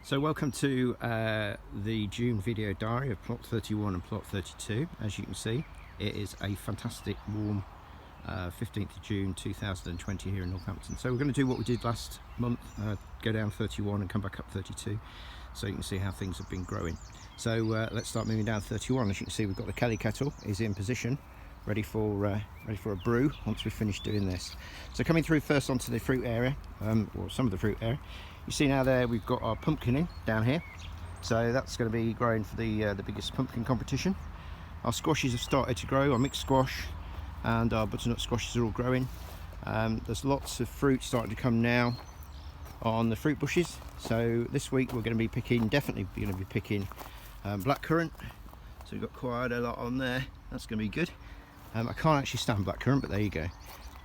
So welcome to the June video diary of plot 31 and plot 32. As you can see, it is a fantastic warm 15th of June 2020 here in Northampton. So we're going to do what we did last month, go down 31 and come back up 32, so you can see how things have been growing. So let's start moving down 31. As you can see, we've got the Kelly kettle is in position, ready for a brew once we've finished doing this. So coming through first onto the fruit area, or some of the fruit area. You see now there we've got our pumpkining down here, so that's going to be growing for the biggest pumpkin competition. Our squashes have started to grow, our mixed squash and our butternut squashes are all growing. There's lots of fruit starting to come now on the fruit bushes, so this week we're going to be picking, definitely going to be picking blackcurrant. So we've got quite a lot on there, that's going to be good. I can't actually stand blackcurrant, but there you go.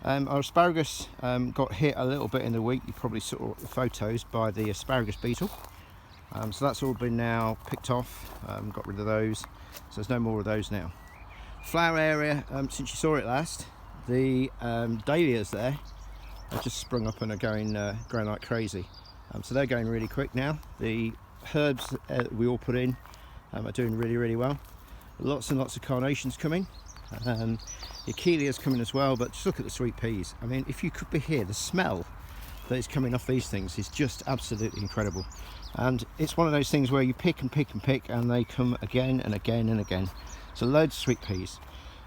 Our asparagus got hit a little bit in the week. You probably saw the photos by the asparagus beetle. So that's all been now picked off, got rid of those. So there's no more of those now. Flower area, since you saw it last, the dahlias there have just sprung up and are growing like crazy. So they're going really quick now. The herbs that we all put in are doing really well. Lots and lots of carnations coming. The achelia's coming as well, but just look at the sweet peas. I mean, if you could be here, the smell that is coming off these things is just absolutely incredible. And it's one of those things where you pick and pick and pick and they come again and again and again. So loads of sweet peas.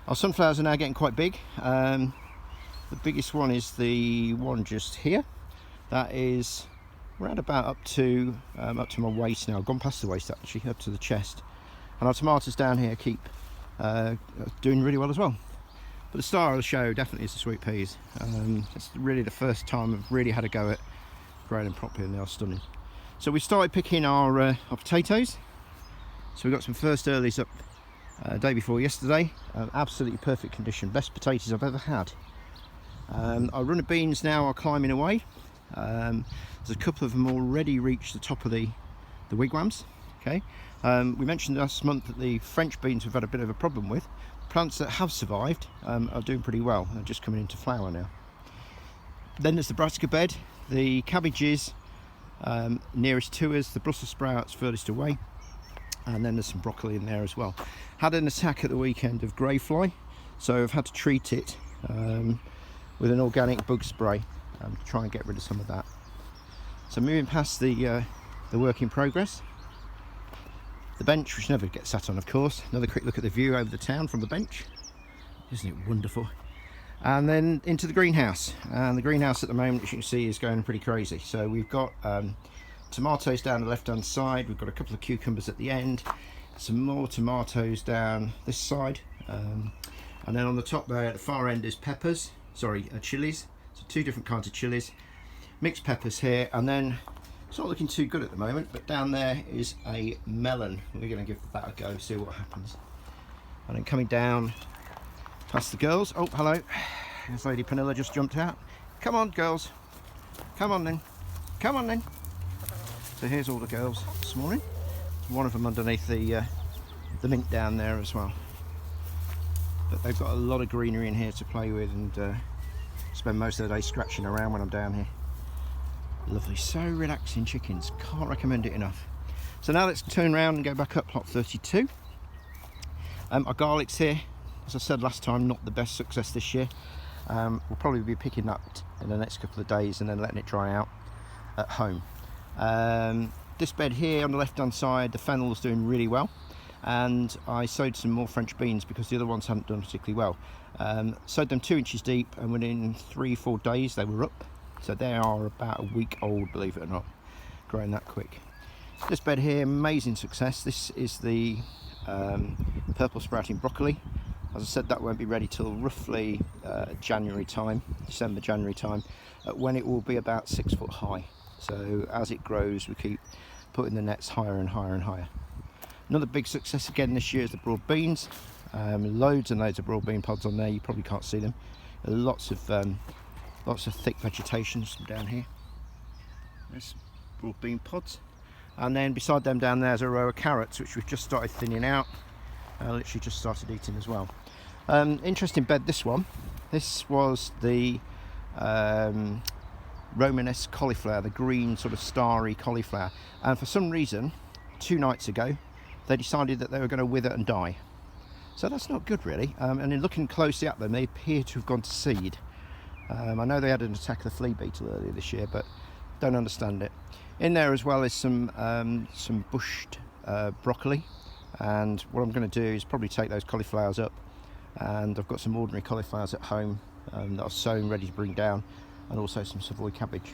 Our sunflowers are now getting quite big. The biggest one is the one just here. That is around about up to my waist now. I've gone past the waist actually, up to the chest. And our tomatoes down here keep doing really well as well. But the star of the show definitely is the sweet peas. It's really the first time I've really had a go at growing them properly, and they are stunning. So we started picking our potatoes. So we got some first earlies up day before yesterday. Absolutely perfect condition, best potatoes I've ever had. Our runner beans now are climbing away. There's a couple of them already reached the top of the wigwams. Okay. We mentioned last month that the French beans we've had a bit of a problem with. Plants that have survived are doing pretty well. They're just coming into flower now. Then there's the brassica bed, the cabbages nearest to us, the Brussels sprouts furthest away, and then there's some broccoli in there as well. Had an attack at the weekend of grey fly, so I've had to treat it with an organic bug spray to try and get rid of some of that. So moving past the work in progress. The bench, which never gets sat on, of course. Another quick look at the view over the town from the bench. Isn't it wonderful? And then into the greenhouse. And the greenhouse at the moment, as you can see, is going pretty crazy. So we've got tomatoes down the left-hand side. We've got a couple of cucumbers at the end. Some more tomatoes down this side. And then on the top there, at the far end, is peppers. Sorry, chilies. So two different kinds of chilies. Mixed peppers here, and then it's not looking too good at the moment, but down there is a melon. We're going to give that a go, see what happens. And then coming down past the girls. Oh, hello. There's Lady Panilla just jumped out. Come on, girls. Come on then. Come on then. So here's all the girls this morning. One of them underneath the mint down there as well. But they've got a lot of greenery in here to play with, and spend most of the day scratching around when I'm down here. Lovely, so relaxing chickens, can't recommend it enough. So now let's turn around and go back up plot 32. Our garlic's here, as I said last time, not the best success this year. We'll probably be picking that in the next couple of days and then letting it dry out at home. This bed here on the left hand side, the fennel's doing really well, and I sowed some more French beans because the other ones hadn't done particularly well. Sowed them 2 inches deep, and within 3-4 days they were up. So they are about a week old, believe it or not, growing that quick. This bed here, amazing success. This is the purple sprouting broccoli. As I said, that won't be ready till roughly January time, December, January time, when it will be about 6 foot high. So as it grows, we keep putting the nets higher and higher and higher. Another big success again this year is the broad beans. Loads and loads of broad bean pods on there. You probably can't see them. Lots of thick vegetation down here. There's broad bean pods, and then beside them down there's a row of carrots which we've just started thinning out. Literally just started eating as well. Interesting bed, this one. This was the Romanesque cauliflower, the green sort of starry cauliflower, and for some reason 2 nights ago they decided that they were going to wither and die. So that's not good really, and in looking closely at them, they appear to have gone to seed. I know they had an attack of the flea beetle earlier this year, but don't understand it. In there as well is some bushed broccoli, and what I'm going to do is probably take those cauliflowers up, and I've got some ordinary cauliflowers at home that I've sown ready to bring down, and also some Savoy cabbage.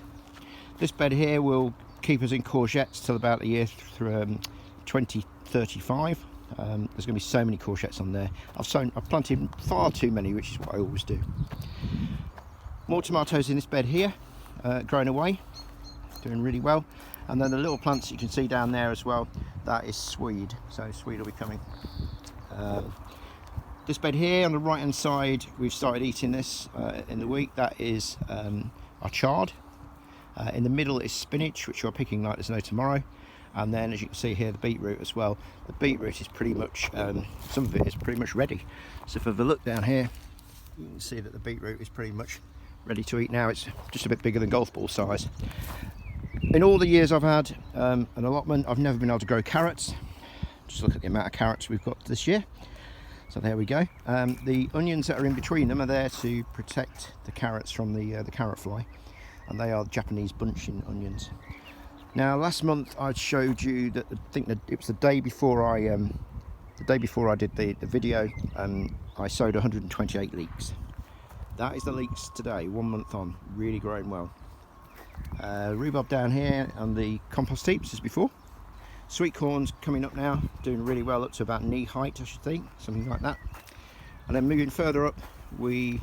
This bed here will keep us in courgettes till about the year 2035. There's going to be so many courgettes on there. I've planted far too many, which is what I always do. More tomatoes in this bed here, growing away, doing really well. And then the little plants you can see down there as well, that is swede, so swede will be coming. This bed here on the right hand side, we've started eating this in the week. That is our chard. In the middle is spinach, which you're picking like there's no tomorrow. And then, as you can see here, the beetroot as well. The beetroot is pretty much, some of it is pretty much ready. So if I have a look down here, you can see that the beetroot is pretty much ready to eat now. It's just a bit bigger than golf ball size. In all the years I've had an allotment, I've never been able to grow carrots. Just look at the amount of carrots we've got this year. So there we go. The onions that are in between them are there to protect the carrots from the carrot fly, and they are Japanese bunching onions. Now, last month I showed you that, I think that it was the day before I did the video, I sowed 128 leeks. That is the leeks today, 1 month on, really growing well. Rhubarb down here and the compost heaps as before. Sweet corn's coming up now, doing really well, up to about knee height I should think, something like that. And then moving further up, we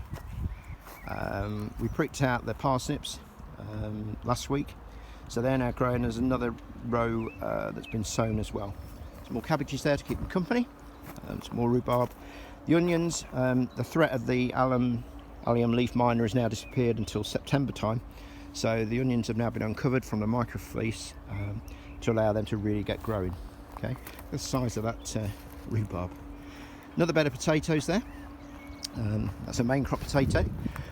pricked out the parsnips last week, so they're now growing. There's another row that's been sown as well. Some more cabbages there to keep them company, some more rhubarb. The onions, the threat of the allium leaf miner has now disappeared until September time, so the onions have now been uncovered from the microfleece to allow them to really get growing. Okay, the size of that rhubarb. Another bed of potatoes there. That's a main crop potato,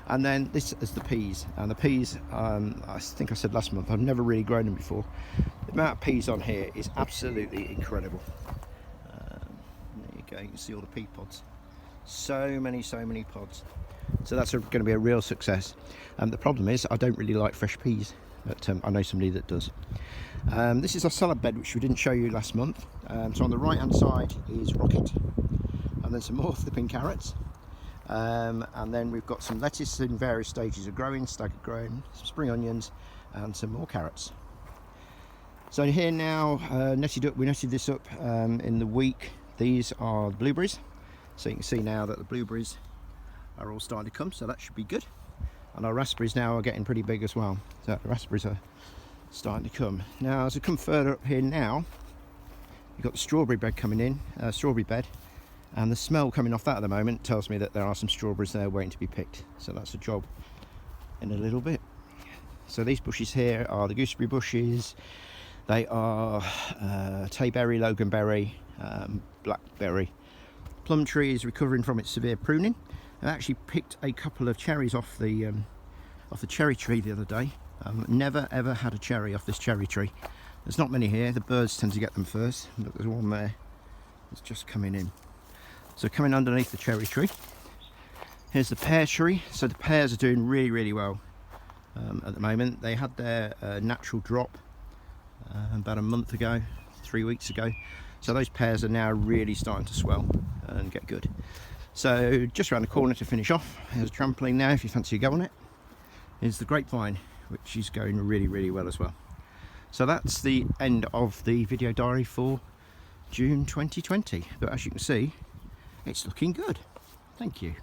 and then this is the peas. And the peas, I think I said last month, I've never really grown them before. The amount of peas on here is absolutely incredible. There you go, you can see all the pea pods. So many pods. So that's going to be a real success. The problem is I don't really like fresh peas, but I know somebody that does. This is our salad bed, which we didn't show you last month. So on the right hand side is rocket, and then some more flipping carrots, and then we've got some lettuce in various stages of growing, staggered growing, some spring onions, and some more carrots. So here now, we netted this up in the week. These are blueberries, so you can see now that the blueberries are all starting to come, so that should be good. And our raspberries now are getting pretty big as well, so the raspberries are starting to come. Now as I come further up here now, you've got the strawberry bed coming in, strawberry bed, and the smell coming off that at the moment tells me that there are some strawberries there waiting to be picked, so that's a job in a little bit. So these bushes here are the gooseberry bushes. They are tayberry, loganberry, blackberry. Plum tree is recovering from its severe pruning. I actually picked a couple of cherries off the cherry tree the other day. Never ever had a cherry off this cherry tree. There's not many here, the birds tend to get them first. Look, there's one there that's just coming in. So coming underneath the cherry tree, here's the pear tree. So the pears are doing really well at the moment. They had their natural drop about a month ago, 3 weeks ago. So those pears are now really starting to swell and get good. So just around the corner to finish off, there's a trampoline now if you fancy a go on it. Is the grapevine, which is going really well as well. So that's the end of the video diary for June 2020. But as you can see, it's looking good. Thank you.